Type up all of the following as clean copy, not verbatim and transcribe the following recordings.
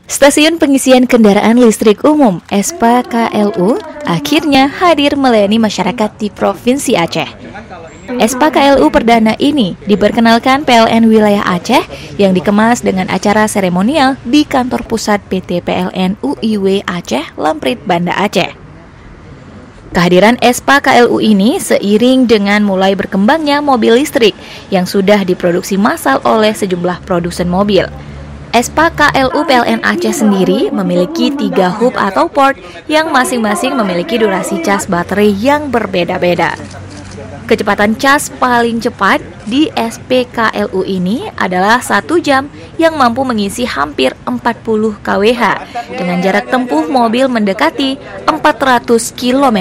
Stasiun pengisian kendaraan listrik umum (SPA KLU) akhirnya hadir melayani masyarakat di Provinsi Aceh. SPA KLU perdana ini diperkenalkan PLN Wilayah Aceh yang dikemas dengan acara seremonial di kantor pusat PT PLN UIW Aceh, Lamprit, Banda Aceh. Kehadiran SPA KLU ini seiring dengan mulai berkembangnya mobil listrik yang sudah diproduksi massal oleh sejumlah produsen mobil. SPA KLU PLN Aceh sendiri memiliki 3 hub atau port yang masing-masing memiliki durasi cas baterai yang berbeda-beda. Kecepatan cas paling cepat di SPKLU ini adalah 1 jam yang mampu mengisi hampir 40 kWh dengan jarak tempuh mobil mendekati 400 km.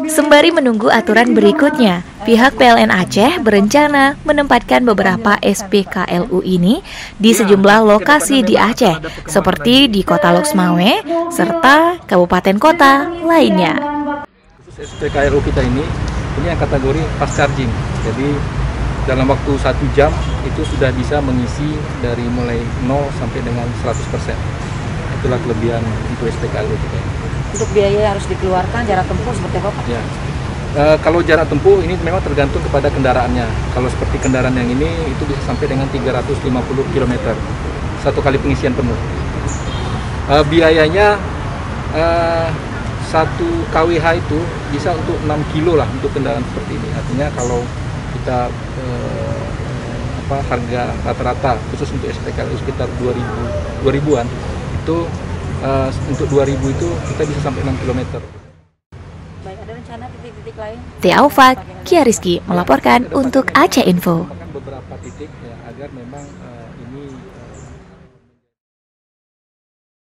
Sembari menunggu aturan berikutnya, pihak PLN Aceh berencana menempatkan beberapa SPKLU ini di sejumlah lokasi di Aceh, seperti di Kota Loksmawe, serta kabupaten kota lainnya. SPKLU kita ini yang kategori fast charging, jadi dalam waktu 1 jam itu sudah bisa mengisi dari mulai 0 sampai dengan 100%. Itulah kelebihan untuk SPKLU kita ini. Untuk biaya yang harus dikeluarkan, jarak tempuh seperti apa Pak? Ya. Kalau jarak tempuh ini memang tergantung kepada kendaraannya. Kalau seperti kendaraan yang ini itu bisa sampai dengan 350 km satu kali pengisian penuh. Biayanya 1 kWh itu bisa untuk 6 kilo lah untuk kendaraan seperti ini. Artinya kalau kita harga rata-rata khusus untuk SPKLU sekitar 2000-an itu untuk 2000 itu kita bisa sampai 6 km. Baik, ada rencana titik-titik lain? Tia Rizky melaporkan untuk Aceh Info. Beberapa titik ya, agar memang